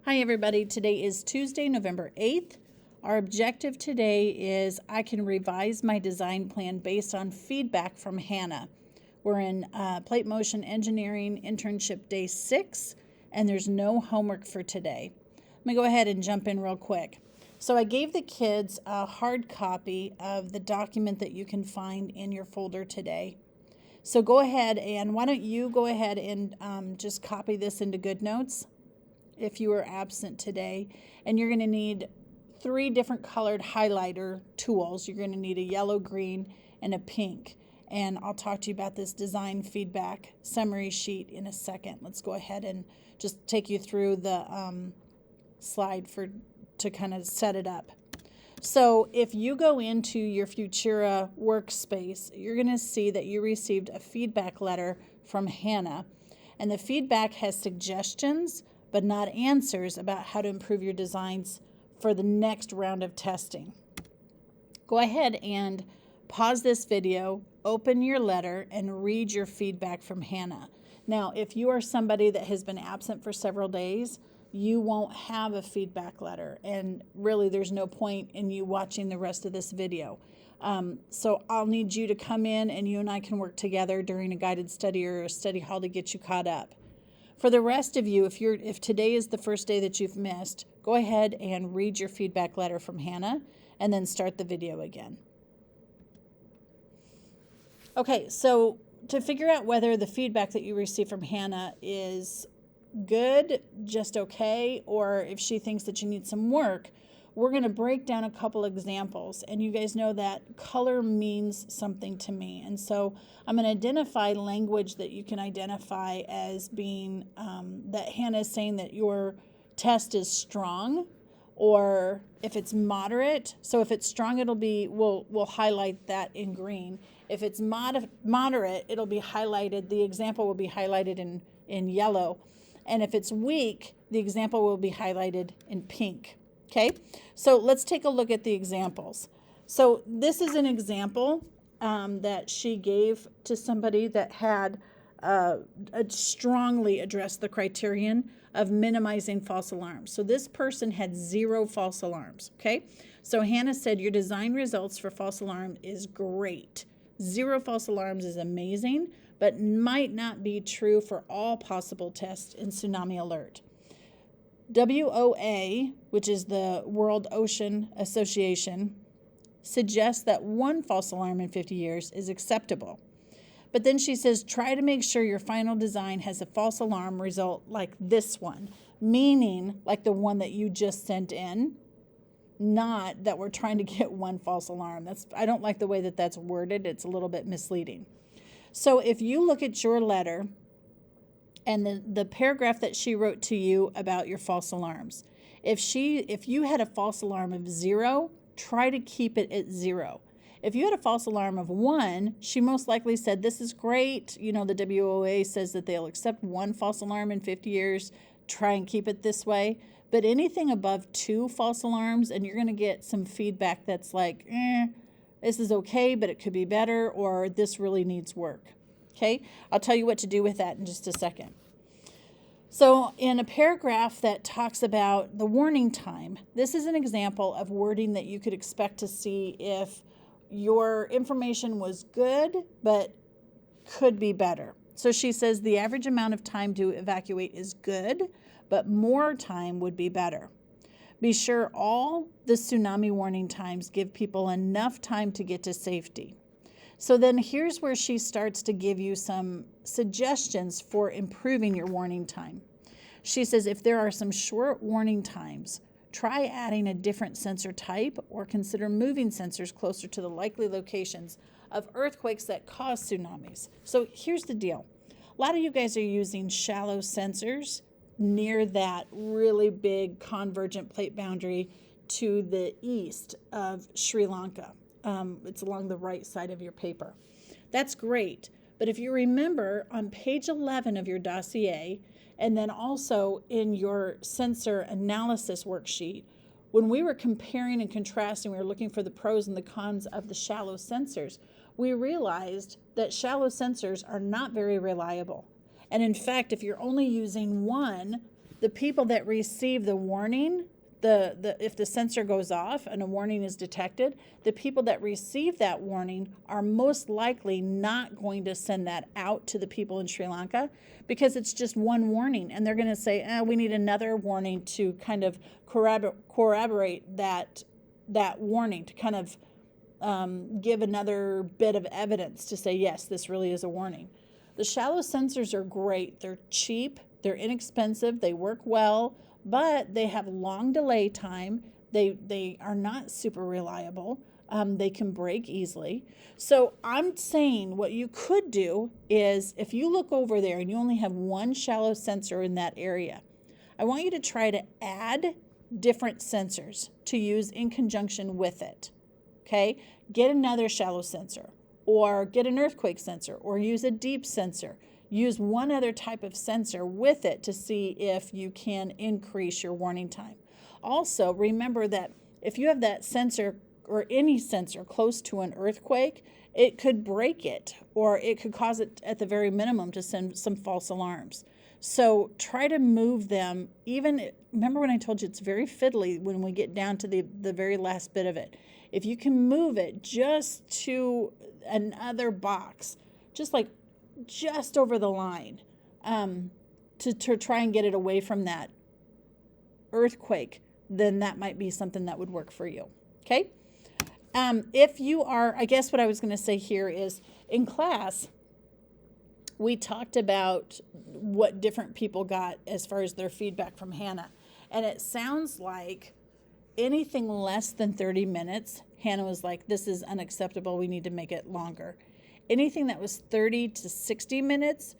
Hi everybody, today is Tuesday, November 8th. Our objective today is I can revise my design plan based on feedback from Hannah. We're in Plate Motion Engineering Internship Day 6, and there's no homework for today. Let me go ahead and jump in real quick. So I gave the kids a hard copy of the document that you can find in your folder today. So go ahead and why don't you go ahead and just copy this into GoodNotes if you were absent today. And you're going to need 3 different colored highlighter tools. You're going to need a yellow, green, and a pink. And I'll talk to you about this design feedback summary sheet in a second. Let's go ahead and just take you through the slide to kind of set it up. So if you go into your Futura workspace, you're going to see that you received a feedback letter from Hannah. And the feedback has suggestions, but not answers about how to improve your designs for the next round of testing. Go ahead and pause this video, open your letter, and read your feedback from Hannah. Now, if you are somebody that has been absent for several days, you won't have a feedback letter, and really there's no point in you watching the rest of this video. So I'll need you to come in and you and I can work together during a guided study or a study hall to get you caught up. For the rest of you, if today is the first day that you've missed, go ahead and read your feedback letter from Hannah and then start the video again. Okay, so to figure out whether the feedback that you receive from Hannah is good, just okay, or if she thinks that you need some work, we're going to break down a couple examples. And you guys know that color means something to me. And so I'm going to identify language that you can identify as being that Hannah is saying that your test is strong, or if it's moderate. So if it's strong, we'll highlight that in green. If it's moderate, it'll be highlighted. The example will be highlighted in yellow. And if it's weak, the example will be highlighted in pink. Okay, so let's take a look at the examples. So this is an example that she gave to somebody that had strongly addressed the criterion of minimizing false alarms. So this person had 0 false alarms. Okay, so Hannah said your design results for false alarm is great. 0 false alarms is amazing, but might not be true for all possible tests in tsunami alert. WOA, which is the World Ocean Association, suggests that 1 false alarm in 50 years is acceptable. But then she says, try to make sure your final design has a false alarm result like this one, meaning like the one that you just sent in, not that we're trying to get 1 false alarm. I don't like the way that that's worded. It's a little bit misleading. So if you look at your letter and the paragraph that she wrote to you about your false alarms, if you had a false alarm of 0, try to keep it at 0. If you had a false alarm of 1, she most likely said, this is great. You know, the WOA says that they'll accept 1 false alarm in 50 years. Try and keep it this way. But anything above 2 false alarms, and you're going to get some feedback that's like, this is okay, but it could be better, or this really needs work. Okay, I'll tell you what to do with that in just a second. So in a paragraph that talks about the warning time, this is an example of wording that you could expect to see if your information was good, but could be better. So she says the average amount of time to evacuate is good, but more time would be better. Be sure all the tsunami warning times give people enough time to get to safety. So then here's where she starts to give you some suggestions for improving your warning time. She says if there are some short warning times, try adding a different sensor type or consider moving sensors closer to the likely locations of earthquakes that cause tsunamis. So here's the deal. A lot of you guys are using shallow sensors near that really big convergent plate boundary to the east of Sri Lanka. It's along the right side of your paper. That's great. But if you remember on page 11 of your dossier, and then also in your sensor analysis worksheet, when we were comparing and contrasting, we were looking for the pros and the cons of the shallow sensors, we realized that shallow sensors are not very reliable. And in fact, if you're only using one, The people that receive the warning, if the sensor goes off and a warning is detected, the people that receive that warning are most likely not going to send that out to the people in Sri Lanka because it's just one warning, and they're going to say, we need another warning to kind of corroborate that warning, to kind of give another bit of evidence to say, yes, this really is a warning. The shallow sensors are great. They're cheap, they're inexpensive, they work well, but they have long delay time. They are not super reliable. They can break easily. So I'm saying what you could do is, if you look over there and you only have one shallow sensor in that area, I want you to try to add different sensors to use in conjunction with it. Okay? Get another shallow sensor, or get an earthquake sensor, or use a deep sensor. Use one other type of sensor with it to see if you can increase your warning time. Also, remember that if you have that sensor or any sensor close to an earthquake, it could break it, or it could cause it at the very minimum to send some false alarms. So try to move them. Remember when I told you it's very fiddly when we get down to the very last bit of it. If you can move it just to another box, just over the line, to try and get it away from that earthquake, then that might be something that would work for you. Okay? If you are, I guess what I was going to say here is, in class, we talked about what different people got as far as their feedback from Hannah. And it sounds like anything less than 30 minutes, Hannah was like, this is unacceptable, we need to make it longer. Anything that was 30 to 60 minutes,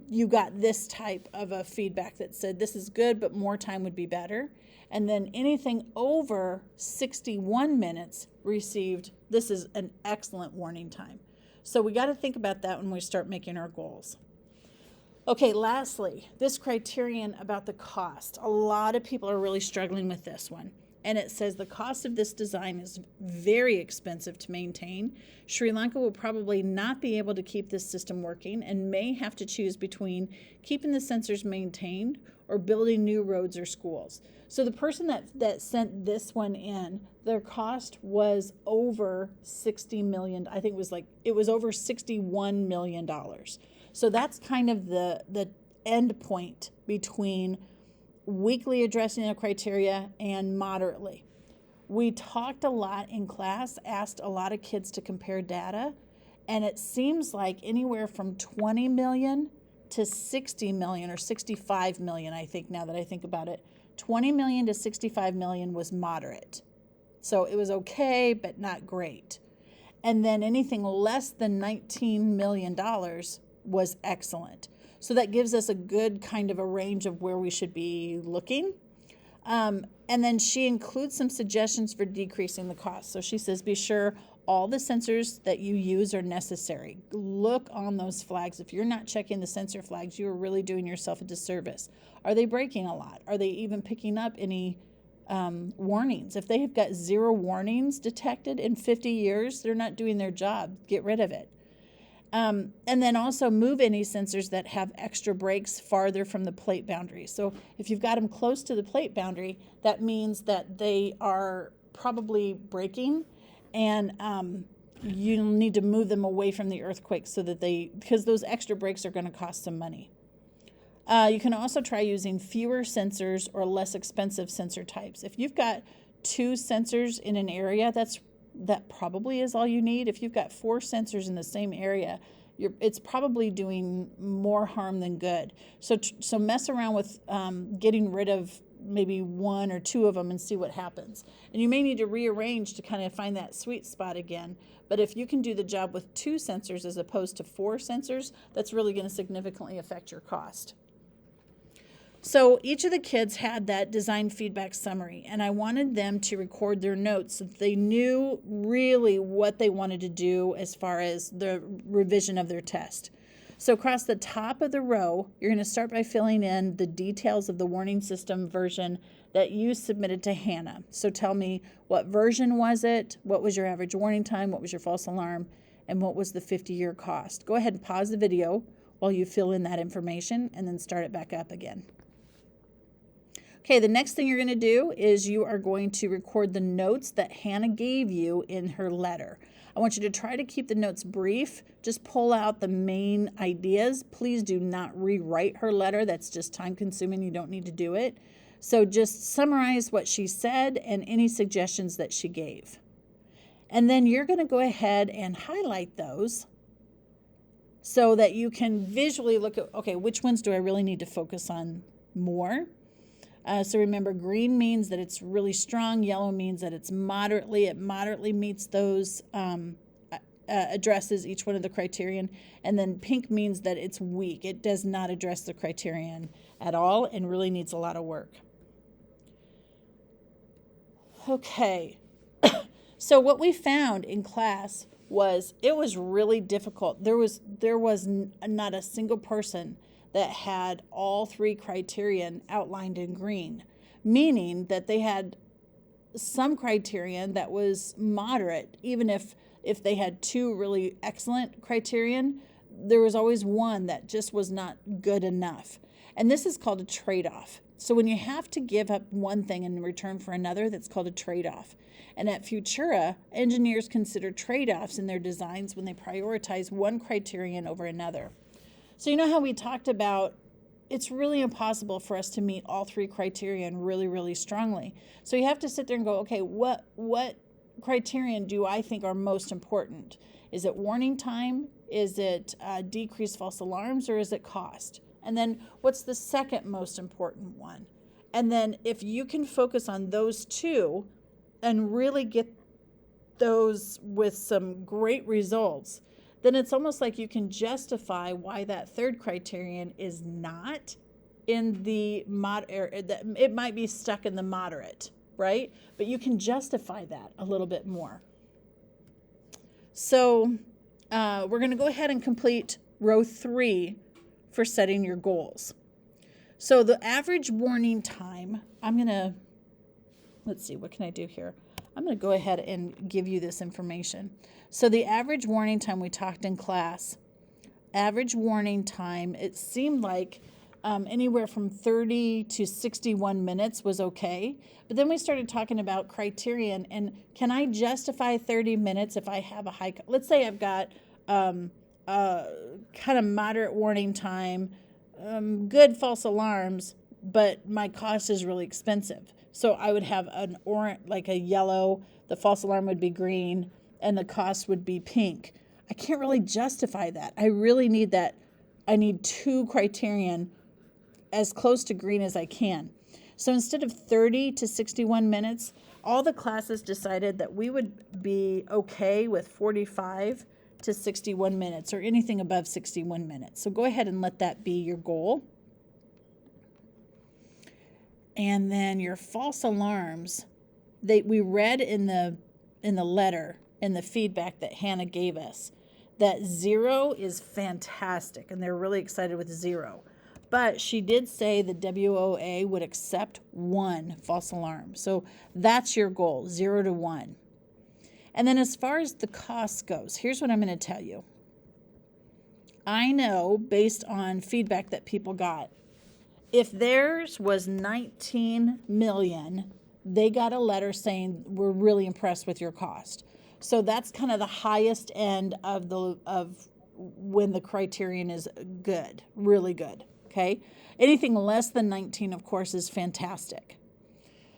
you got this type of a feedback that said, this is good, but more time would be better. And then anything over 61 minutes received, this is an excellent warning time. So we got to think about that when we start making our goals. Okay, lastly, this criterion about the cost. A lot of people are really struggling with this one. And it says the cost of this design is very expensive to maintain. Sri Lanka will probably not be able to keep this system working and may have to choose between keeping the sensors maintained or building new roads or schools. So the person that sent this one in, their cost was over $60 million. I think it was over $61 million. So that's kind of the end point between weakly addressing the criteria and moderately. We talked a lot in class, asked a lot of kids to compare data, and it seems like anywhere from 20 million to 60 million or 65 million, I think, now that I think about it. 20 million to 65 million was moderate. So it was okay, but not great. And then anything less than $19 million was excellent. So that gives us a good kind of a range of where we should be looking. And then she includes some suggestions for decreasing the cost. So she says, be sure all the sensors that you use are necessary. Look on those flags. If you're not checking the sensor flags, you are really doing yourself a disservice. Are they breaking a lot? Are they even picking up any warnings? If they have got 0 warnings detected in 50 years, they're not doing their job. Get rid of it. And then also move any sensors that have extra breaks farther from the plate boundary. So if you've got them close to the plate boundary, that means that they are probably breaking, and you need to move them away from the earthquake because those extra breaks are going to cost some money. You can also try using fewer sensors or less expensive sensor types. If you've got 2 sensors in an area, that probably is all you need. If you've got 4 sensors in the same area, it's probably doing more harm than good. So mess around with getting rid of maybe 1 or 2 of them and see what happens. And you may need to rearrange to kind of find that sweet spot again. But if you can do the job with 2 sensors as opposed to 4 sensors, that's really going to significantly affect your cost. So each of the kids had that design feedback summary, and I wanted them to record their notes so that they knew really what they wanted to do as far as the revision of their test. So across the top of the row, you're going to start by filling in the details of the warning system version that you submitted to Hannah. So tell me, what version was it? What was your average warning time? What was your false alarm? And what was the 50-year cost? Go ahead and pause the video while you fill in that information and then start it back up again. Okay, the next thing you're going to do is you are going to record the notes that Hannah gave you in her letter. I want you to try to keep the notes brief. Just pull out the main ideas. Please do not rewrite her letter. That's just time consuming. You don't need to do it. So just summarize what she said and any suggestions that she gave. And then you're going to go ahead and highlight those so that you can visually look at, okay, which ones do I really need to focus on more? So remember, green means that it's really strong. Yellow means that it moderately meets those, addresses each one of the criterion. And then pink means that it's weak. It does not address the criterion at all and really needs a lot of work. Okay. So what we found in class was it was really difficult. There was not a single person that had all three criterion outlined in green, meaning that they had some criterion that was moderate. Even if they had two really excellent criterion, there was always one that just was not good enough. And this is called a trade-off. So when you have to give up one thing in return for another, that's called a trade-off. And at Futura, engineers consider trade-offs in their designs when they prioritize one criterion over another. So you know how we talked about it's really impossible for us to meet all three criterion really, really strongly. So you have to sit there and go, okay, what criterion do I think are most important? Is it warning time? Is it decreased false alarms? Or is it cost? And then what's the second most important one? And then if you can focus on those two and really get those with some great results, then it's almost like you can justify why that third criterion is not in the it might be stuck in the moderate, right? But you can justify that a little bit more. So we're going to go ahead and complete row 3 for setting your goals. So the average warning time, let's see, what can I do here? I'm going to go ahead and give you this information. So the average warning time we talked in class, average warning time, it seemed like anywhere from 30 to 61 minutes was okay. But then we started talking about criterion, and can I justify 30 minutes if I have a high, let's say I've got kind of moderate warning time, good false alarms, but my cost is really expensive. So I would have an orange, like a yellow, the false alarm would be green, and the cost would be pink. I can't really justify that. I really need that. I need two criterion as close to green as I can. So instead of 30 to 61 minutes, all the classes decided that we would be okay with 45 to 61 minutes or anything above 61 minutes. So go ahead and let that be your goal. And then your false alarms, we read in the letter, in the feedback that Hannah gave us, that 0 is fantastic, and they're really excited with 0. But she did say the WOA would accept 1 false alarm. So that's your goal, 0 to 1. And then as far as the cost goes, here's what I'm going to tell you. I know, based on feedback that people got, if theirs was 19 million, they got a letter saying, we're really impressed with your cost. So that's kind of the highest end of when the criterion is good, really good, okay? Anything less than 19, of course, is fantastic.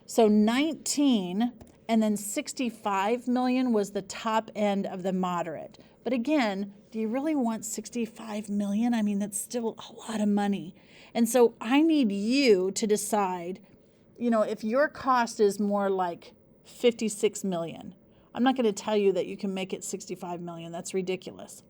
So 19 and then 65 million was the top end of the moderate. But again, do you really want 65 million? I mean, that's still a lot of money. And so I need you to decide, if your cost is more like 56 million, I'm not going to tell you that you can make it 65 million. That's ridiculous.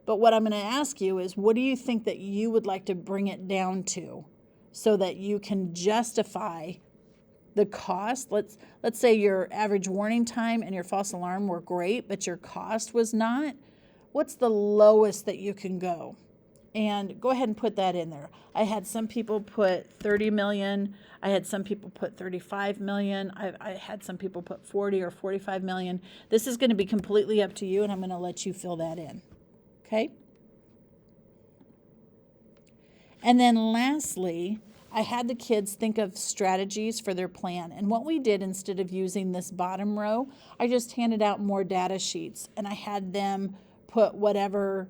But what I'm going to ask you is, what do you think that you would like to bring it down to so that you can justify the cost? Let's say your average warning time and your false alarm were great, but your cost was not. What's the lowest that you can go? And go ahead and put that in there. I had some people put 30 million. I had some people put 35 million. I had some people put 40 or 45 million. This is going to be completely up to you, and I'm going to let you fill that in. Okay? And then lastly, I had the kids think of strategies for their plan. And what we did, instead of using this bottom row, I just handed out more data sheets, and I had them put whatever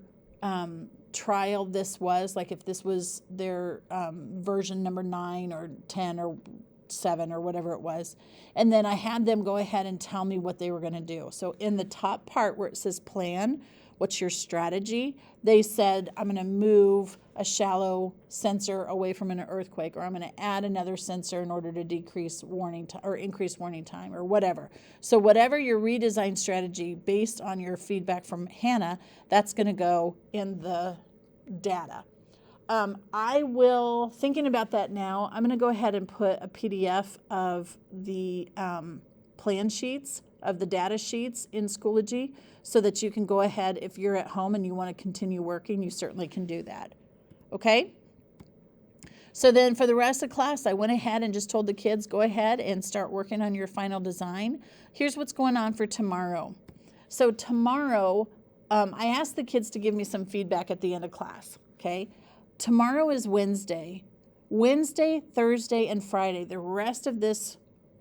trial this was, like if this was their version number 9 or 10 or 7 or whatever it was. And then I had them go ahead and tell me what they were going to do. So in the top part where it says plan, what's your strategy? They said, I'm going to move a shallow sensor away from an earthquake, or I'm going to add another sensor in order to decrease warning time or increase warning time, or whatever. So whatever your redesign strategy based on your feedback from Hannah, that's going to go in the data. I will, thinking about that now, I'm going to go ahead and put a PDF of the plan sheets, of the data sheets in Schoology, so that you can go ahead, if you're at home and you want to continue working, you certainly can do that. Okay? So then for the rest of class, I went ahead and just told the kids, go ahead and start working on your final design. Here's what's going on for tomorrow. So tomorrow, I asked the kids to give me some feedback at the end of class. Okay? Tomorrow is Wednesday. Wednesday, Thursday, and Friday, the rest of this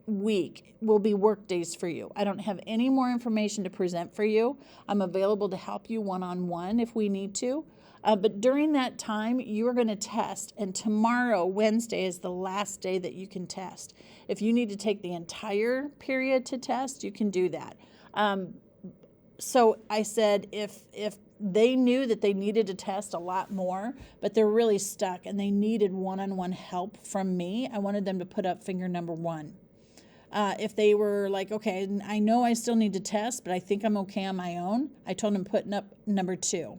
week will be work days for you. I don't have any more information to present for you. I'm available to help you one-on-one if we need to. But during that time, you are going to test. And tomorrow, Wednesday, is the last day that you can test. If you need to take the entire period to test, you can do that. So I said if they knew that they needed to test a lot more, but they're really stuck and they needed one-on-one help from me, I wanted them to put up finger number 1. If they were like, okay, I know I still need to test, but I think I'm okay on my own, I told them putting up number 2.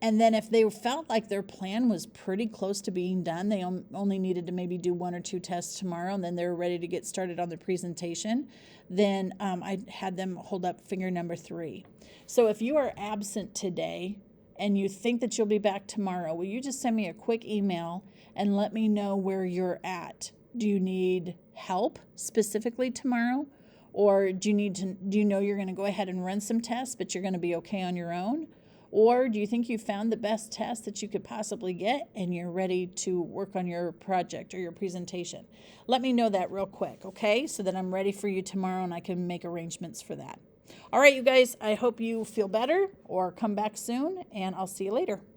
And then if they felt like their plan was pretty close to being done, they only needed to maybe do 1 or 2 tests tomorrow, and then they were ready to get started on the presentation, then I had them hold up finger number 3. So if you are absent today and you think that you'll be back tomorrow, will you just send me a quick email and let me know where you're at? Do you need help specifically tomorrow? Or do you know you're going to go ahead and run some tests, but you're going to be okay on your own? Or do you think you found the best test that you could possibly get and you're ready to work on your project or your presentation? Let me know that real quick, okay? So that I'm ready for you tomorrow and I can make arrangements for that. All right, you guys, I hope you feel better or come back soon, and I'll see you later.